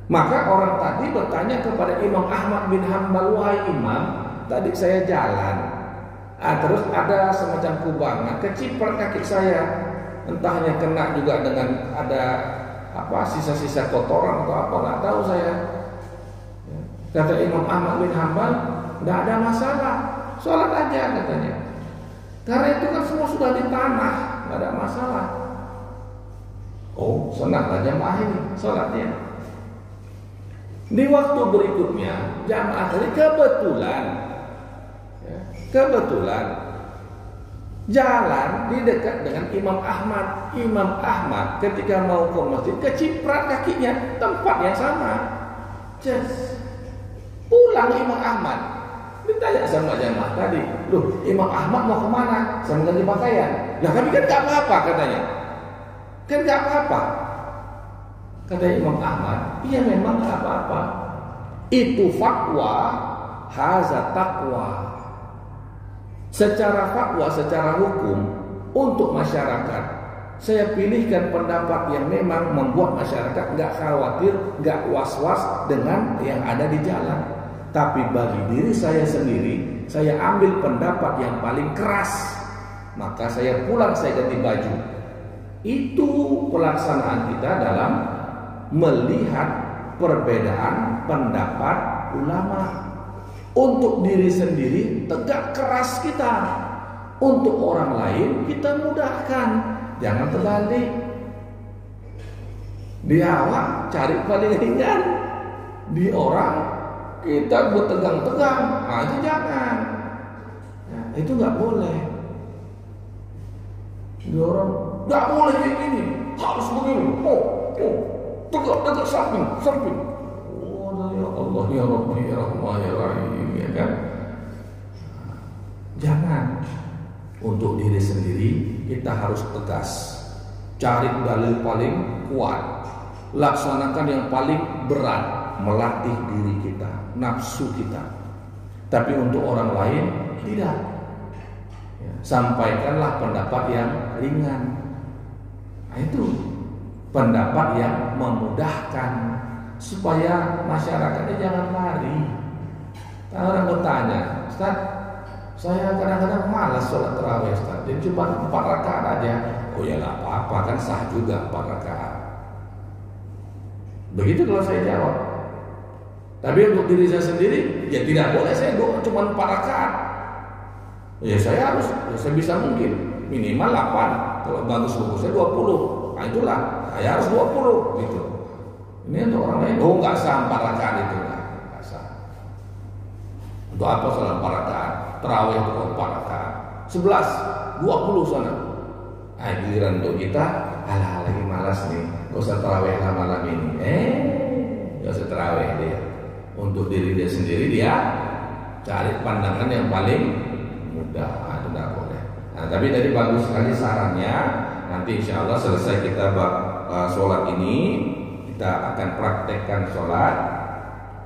Maka orang tadi bertanya kepada Imam Ahmad bin Hanbal, wahai Imam, tadi saya jalan, terus ada semacam kubangan keciprat kaki saya, entahnya kena juga dengan ada apa sisa-sisa kotoran atau apa, nggak tahu saya. Kata Imam Ahmad bin Hanbal, nggak ada masalah, sholat aja katanya. Karena itu kan semua sudah di tanah, nggak ada masalah. Oh, senanglah jamaah ini sholatnya. Di waktu berikutnya jamaah tadi kebetulan jalan di dekat dengan Imam Ahmad. Imam Ahmad ketika mau ke masjid keciprat kakinya tempat yang sama. Pulang Imam Ahmad, ditanya sama jamaah tadi, loh Imam Ahmad mau kemana? Saya ganti pakaian. Lah tapi kan gak apa-apa katanya. Kan gak apa-apa. Kata Imam Ahmad, iya memang gak apa-apa. Itu fatwa, haza taqwa. Secara fatwa, secara hukum untuk masyarakat, saya pilihkan pendapat yang memang membuat masyarakat gak khawatir, gak was-was dengan yang ada di jalan. Tapi bagi diri saya sendiri, saya ambil pendapat yang paling keras. Maka saya pulang, saya ganti baju. Itu pelaksanaan kita dalam melihat perbedaan pendapat ulama. Untuk diri sendiri tegak keras kita, untuk orang lain kita mudahkan. Jangan terbalik. Di awak cari paling ringan, di orang kita bertegang-tegang, itu jangan. Nah, itu nggak boleh. Di orang nggak boleh kayak gini, harus begini. Tegak samping. Oh ya Allah ya Rabbi ya Rahman ya Rahim, ya kan? Jangan. Untuk diri sendiri kita harus tegas. Cari dalil paling kuat. Laksanakan yang paling berat, melatih diri kita, nafsu kita. Tapi untuk orang lain tidak. Sampaikanlah pendapat yang ringan. Nah, itu pendapat yang memudahkan supaya masyarakatnya jangan lari. Orang bertanya, Ustaz, saya kadang-kadang malas sholat tarawih Ustaz, jadi cuma 4 rakaat aja. Oh ya nggak apa-apa, kan sah juga 4 rakaat. Begitu kalau saya jawab. Tapi untuk diri saya sendiri, ya tidak boleh saya doa cuma 4 rakaat. Ya saya harus, ya sebisa mungkin minimal 8. Kalau bagus-bagusnya 20. Nah itulah, saya harus 20 gitu. Ini untuk orang lain, oh nggak sah 4 rakaat itu, nggak sah. Untuk apa sholat 4 rakaat? Terawih itu 4 rakaat. 11, 20 sana. Nah giliran untuk kita, alah lagi malas nih, gak usah terawih malam ini. Gak usah terawih dia. Untuk diri dia sendiri dia cari pandangan yang paling mudah, itu tidak boleh. Nah, tapi tadi bagus sekali sarannya. Nanti insya Allah selesai kita sholat ini, kita akan praktekkan sholat,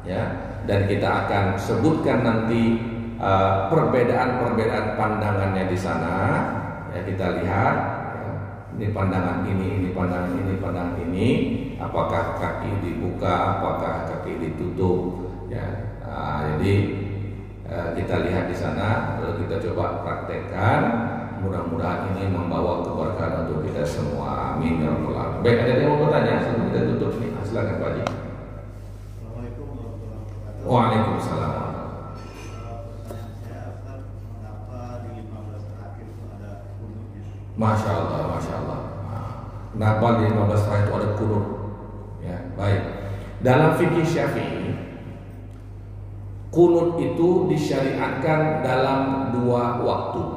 ya, dan kita akan sebutkan nanti perbedaan-perbedaan pandangannya di sana. Ya, kita lihat, ya, ini pandangan ini pandangan ini, pandangan ini. Apakah kaki dibuka, apakah kaki ditutup? Ya, jadi kita lihat di sana, lalu kita coba praktekkan. Mudah-mudahan ini membawa keberkahan untuk kita semua. Amin ya rabbal alamin. Baik, ada yang mau bertanya sebelum kita tutup nih? Silakan Pak Haji. Assalamualaikum warahmatullahi wabarakatuh. Waalaikumsalam. Pertanyaan saya, Ustaz, mengapa di 15 terakhir itu ada kunutnya? Masya Allah, Masya Allah. Kenapa di 15 terakhir itu ada kunut? Ya, baik. Dalam fikih Syafi'i, kunut itu disyariatkan dalam 2 waktu.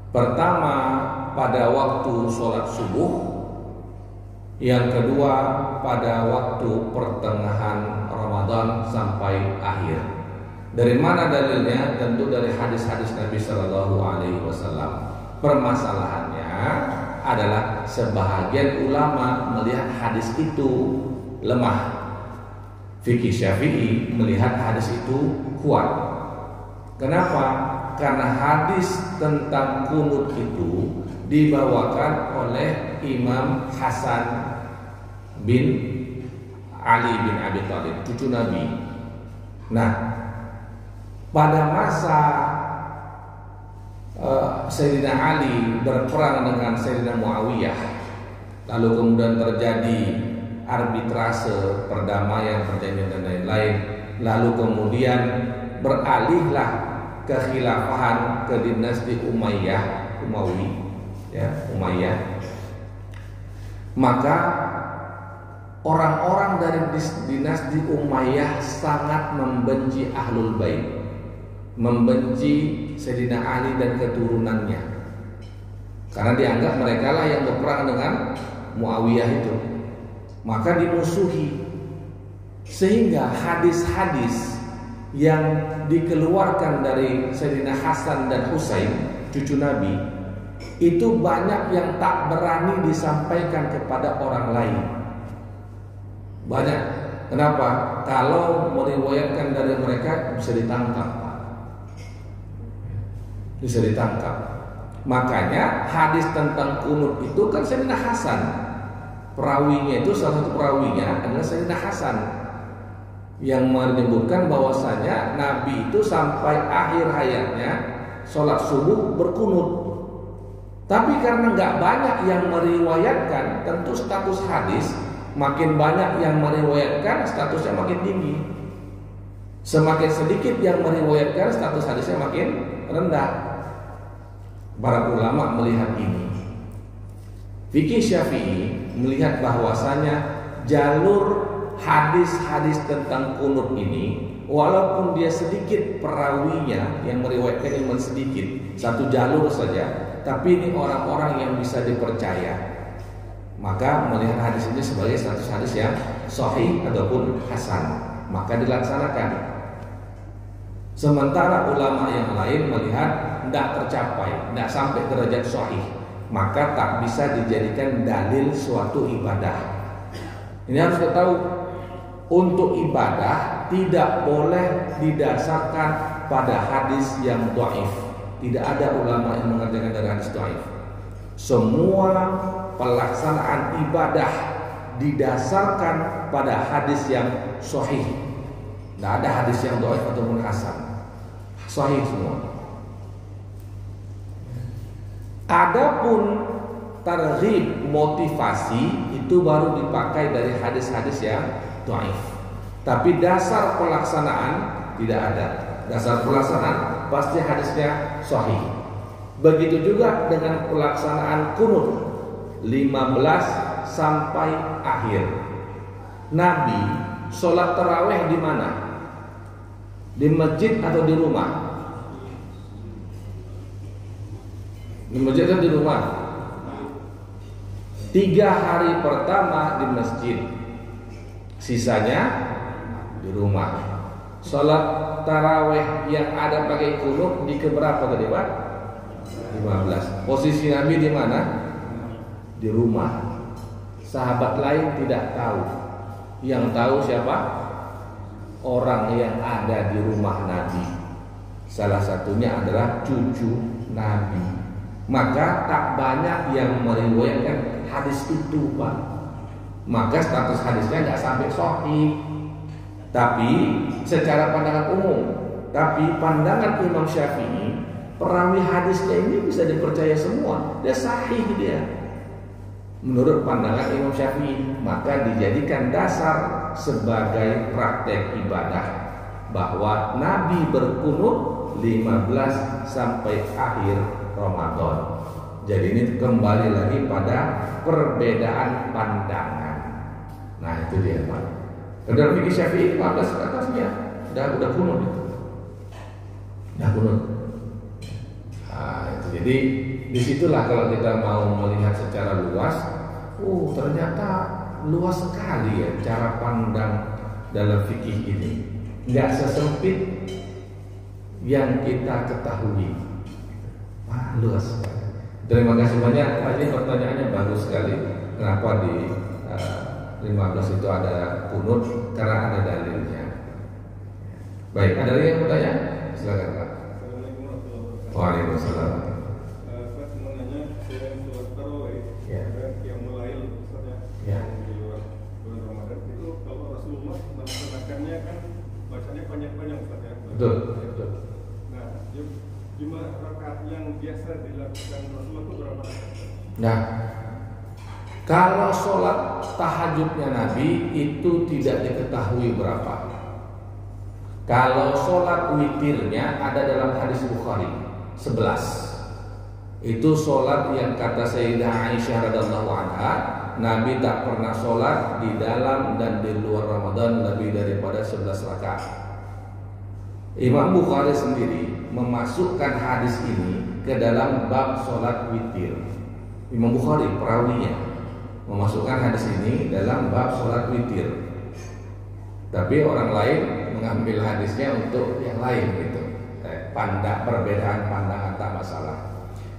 Pertama pada waktu sholat subuh, yang kedua pada waktu pertengahan Ramadan sampai akhir. Dari mana dalilnya? Tentu dari hadis-hadis Nabi Shallallahu Alaihi Wasallam. Permasalahannya adalah sebahagian ulama melihat hadis itu lemah. Fikih Syafi'i melihat hadis itu kuat. Kenapa? Karena hadis tentang kunut itu dibawakan oleh Imam Hasan bin Ali bin Abi Thalib, cucu Nabi. Nah, pada masa Sayyidina Ali berperang dengan Sayyidina Muawiyah, lalu kemudian terjadi arbitrase, perdamaian, perjanjian dan lain-lain, lalu kemudian beralihlah kekhilafahan ke dinasti Umayyah, Umayyah. Maka orang-orang dari dinasti Umayyah sangat membenci Ahlul Bait, membenci Sayyidina Ali dan keturunannya, karena dianggap mereka lah yang berperang dengan Muawiyah itu. Maka dimusuhi, sehingga hadis-hadis yang dikeluarkan dari Sayyidina Hasan dan Husain, cucu Nabi, itu banyak yang tak berani disampaikan kepada orang lain. Banyak. Kenapa? Kalau meriwayatkan dari mereka bisa ditangkap. Bisa ditangkap. Makanya hadis tentang kunut itu kan Sayyidina Hasan. Perawinya itu, salah satu perawinya adalah Sayyidina Hasan, yang menyebutkan bahwasanya Nabi itu sampai akhir hayatnya sholat subuh berkunut. Tapi karena nggak banyak yang meriwayatkan, tentu status hadis makin banyak yang meriwayatkan, statusnya makin tinggi. Semakin sedikit yang meriwayatkan, status hadisnya makin rendah. Para ulama melihat ini. Fikih Syafi'i melihat bahwasanya jalur hadis-hadis tentang kunut ini, walaupun dia sedikit perawinya yang meriwayatkan cuma sedikit, satu jalur saja, tapi ini orang-orang yang bisa dipercaya, maka melihat hadis ini sebagai status hadis yang sahih ataupun hasan, maka dilaksanakan. Sementara ulama yang lain melihat tidak tercapai, tidak sampai derajat sahih, maka tak bisa dijadikan dalil suatu ibadah. Ini harus kita tahu. Untuk ibadah tidak boleh didasarkan pada hadis yang dhaif. Tidak ada ulama yang mengerjakan dari hadis dhaif. Semua pelaksanaan ibadah didasarkan pada hadis yang sahih. Tidak ada hadis yang dhaif ataupun hasan. Sahih semua. Adapun targhib, motivasi, itu baru dipakai dari hadis-hadis yang dhaif. Tapi dasar pelaksanaan tidak ada. Dasar pelaksanaan pasti hadisnya sahih. Begitu juga dengan pelaksanaan kunut 15 sampai akhir. Nabi sholat tarawih di mana? Di masjid atau di rumah? Di masjid atau di rumah? 3 hari pertama di masjid, sisanya di rumah. Sholat taraweh yang ada pakai kunut di keberapa tadi Pak? 15. Posisi Nabi di mana? Di rumah. Sahabat lain tidak tahu. Yang tahu siapa? Orang yang ada di rumah Nabi. Salah satunya adalah cucu Nabi. Maka tak banyak yang meriwayatkan hadis itu Pak. Maka status hadisnya nggak sampai sahih. Tapi secara pandangan umum, tapi pandangan Imam Syafi'i, perawi hadisnya ini bisa dipercaya semua, dia sahih dia. Menurut pandangan Imam Syafi'i, maka dijadikan dasar sebagai praktek ibadah bahwa Nabi berkunut 15 sampai akhir Ramadan. Jadi ini kembali lagi pada perbedaan pandangan. Nah itu dia Pak. Dalam fikih Syafi'i 15 ke atasnya udah kunut itu. Udah kunut. Nah, itu. Jadi disitulah kalau kita mau melihat secara luas, ternyata luas sekali ya cara pandang dalam fikih ini. Nggak sesempit yang kita ketahui. Wah, luas sekali. Terima kasih banyak. Ini pertanyaannya bagus sekali. Kenapa di 15 itu ada kunut? Karena ada dalilnya. Baik, ada lagi yang bertanya? Silakan Pak. Assalamualaikum warahmatullahi wabarakatuh. Waalaikumsalam. Pak mau nanya, saya sholat tarawih, yang mulai di luar bulan Ramadan itu kalau Rasulullah melaksanakannya kan bacanya panjang-panjang Ustaz ya. Betul. Nah, jumlah rakaat yang biasa dilakukan Rasulullah itu berapa rakaat? Nah, kalau sholat tahajudnya Nabi itu tidak diketahui berapa. Kalau sholat witirnya ada dalam hadis Bukhari 11. Itu sholat yang kata Sayyidah Aisyah radhiallahu anha, Nabi tak pernah sholat di dalam dan di luar Ramadan lebih daripada 11 rakaat. Imam Bukhari sendiri memasukkan hadis ini ke dalam bab sholat witir. Imam Bukhari perawinya memasukkan hadis ini dalam bab sholat witir. Tapi orang lain mengambil hadisnya untuk yang lain gitu. Perbedaan pandangan tak masalah.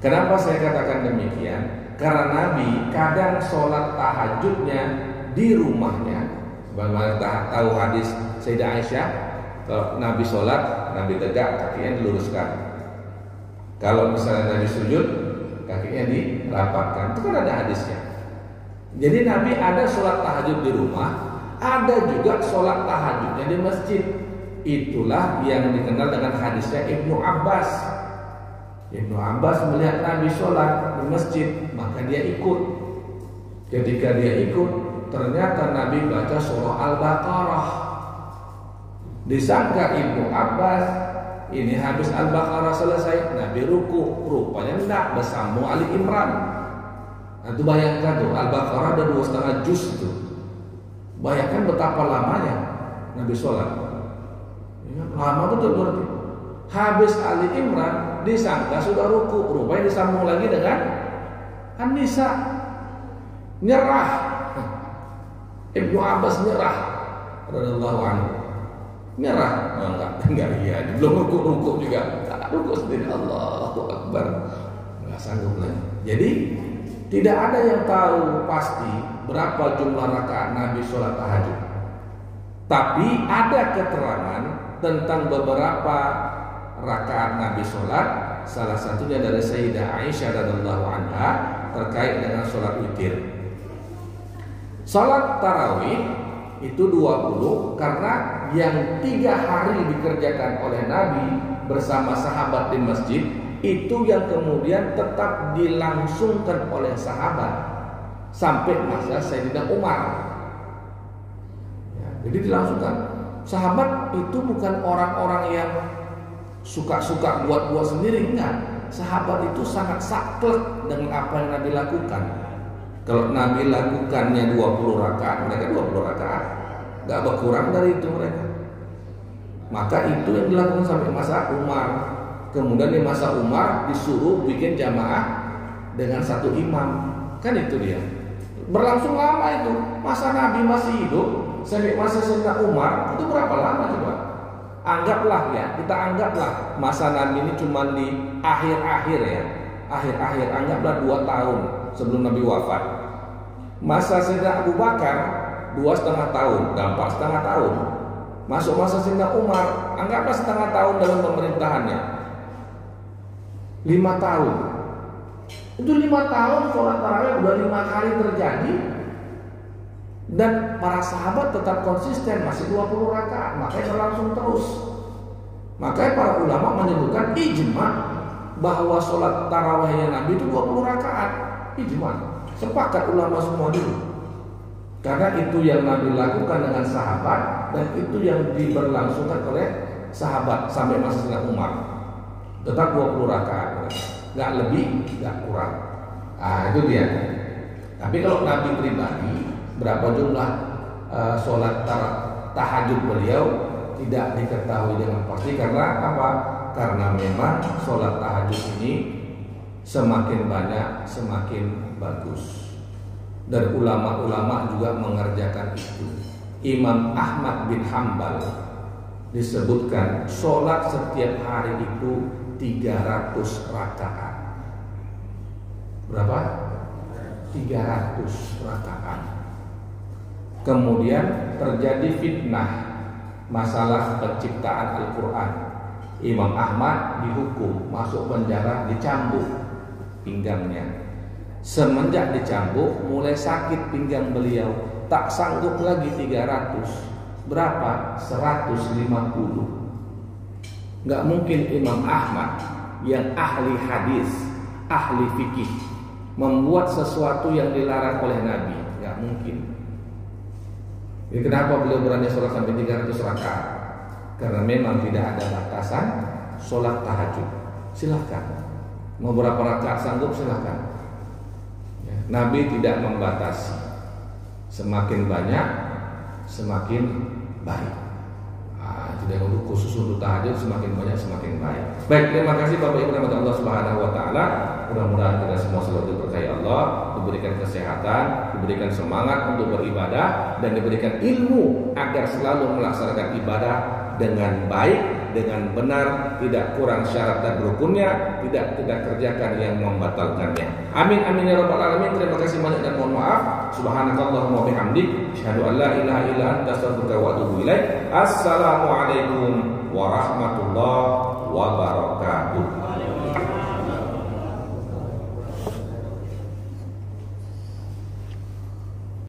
Kenapa saya katakan demikian? Karena Nabi kadang sholat tahajudnya di rumahnya. Sebagaimana tahu hadis Sayyidah Aisyah, kalau Nabi sholat, Nabi tegak, kakinya diluruskan. Kalau misalnya Nabi sujud, kakinya dirapatkan. Itu kan ada hadisnya. Jadi Nabi ada sholat tahajud di rumah, ada juga sholat tahajudnya di masjid. Itulah yang dikenal dengan hadisnya Ibnu Abbas. Ibnu Abbas melihat Nabi sholat di masjid, maka dia ikut. Ketika dia ikut, ternyata Nabi baca surah Al-Baqarah. Disangka Ibnu Abbas ini habis Al-Baqarah selesai, Nabi ruku. Rupanya tidak, bersambung Ali Imran. Nah, itu bayangkan tuh, Al-Baqarah ada 2,5 juz itu. Bayangkan betapa lamanya Nabi sholat. Lama betul berarti. Habis Ali Imran disangka sudah ruku, rupanya disambung lagi dengan An-Nisa. Nyerah. Ibnu Abbas nyerah radhiyallahu anhu. Nyerah. Enggak iya, belum ruku juga. Ruku sendiri, Allahu Akbar. Enggak sanggup lagi. Jadi tidak ada yang tahu pasti berapa jumlah rakaat Nabi sholat tahajud. Tapi ada keterangan tentang beberapa rakaat Nabi sholat. Salah satunya dari Sayyidah Aisyah radhiallahu anha terkait dengan sholat witir. Sholat tarawih itu 20 karena yang 3 hari dikerjakan oleh Nabi bersama sahabat di masjid, itu yang kemudian tetap dilangsungkan oleh sahabat sampai masa Sayyidina Umar. Ya, jadi dilangsungkan. Sahabat itu bukan orang-orang yang suka-suka buat-buat sendiri, enggak. Sahabat itu sangat saklek dengan apa yang Nabi lakukan. Kalau Nabi lakukannya 20 rakaat, mereka 20 rakaat, enggak berkurang dari itu mereka. Maka itu yang dilakukan sampai masa Umar. Kemudian di masa Umar disuruh bikin jamaah dengan 1 imam. Kan itu dia. Berlangsung lama itu. Masa Nabi masih hidup sampai masa Sayyidina Umar itu berapa lama coba? Anggaplah ya, kita anggaplah masa Nabi ini cuma di akhir-akhir ya. Akhir-akhir, anggaplah 2 tahun sebelum Nabi wafat. Masa Sayyidina Abu Bakar 2,5 tahun, 4,5 tahun. Masuk masa Sayyidina Umar, anggaplah setengah tahun dalam pemerintahannya. 5 tahun. Itu 5 tahun sholat tarawih udah 5 kali terjadi. Dan para sahabat tetap konsisten, masih 20 rakaat, makanya berlangsung terus. Makanya para ulama menyebutkan ijma bahwa sholat tarawihnya Nabi itu 20 rakaat. Ijma, sepakat ulama semua dulu. Karena itu yang Nabi lakukan dengan sahabat, dan itu yang diberlangsungkan oleh sahabat sampai masa Sayyidina Umar. Tetap 20 rakaat, nggak lebih, nggak kurang. Nah itu dia. Tapi kalau Nabi pribadi, berapa jumlah sholat tahajud beliau tidak diketahui dengan pasti. Karena apa? Karena memang sholat tahajud ini semakin banyak semakin bagus, dan ulama-ulama juga mengerjakan itu. Imam Ahmad bin Hambal disebutkan sholat setiap hari itu 300 rakaat. Berapa? 300 rakaat. Kemudian terjadi fitnah masalah penciptaan Al-Quran. Imam Ahmad dihukum, masuk penjara, dicambuk pinggangnya. Semenjak dicambuk mulai sakit pinggang beliau, tak sanggup lagi 300. Berapa? 150. Gak mungkin Imam Ahmad yang ahli hadis, ahli fikih, membuat sesuatu yang dilarang oleh Nabi. Gak mungkin. Jadi kenapa beliau berani sholat sampai 300 rakaat? Karena memang tidak ada batasan sholat tahajud. Silahkan, mau berapa rakaat sanggup silahkan ya. Nabi tidak membatasi. Semakin banyak semakin baik. Tidak untuk khusus untuk tahajud, semakin banyak semakin baik. Baik, terima kasih Bapak Ibu rahmat Allah Subhanahu wa taala. Mudah-mudahan kita semua selalu diberkahi Allah, diberikan kesehatan, diberikan semangat untuk beribadah, dan diberikan ilmu agar selalu melaksanakan ibadah dengan baik, dengan benar, tidak kurang syarat dan rukunnya, tidak kerjakan yang membatalkannya. Amin amin ya rabbal alamin. Terima kasih banyak dan mohon maaf. Subhanakallahumma wa bihamdik, asyhadu an la ilaha illa anta, astaghfiruka wa atubu ilaik. Assalamualaikum warahmatullahi wabarakatuh.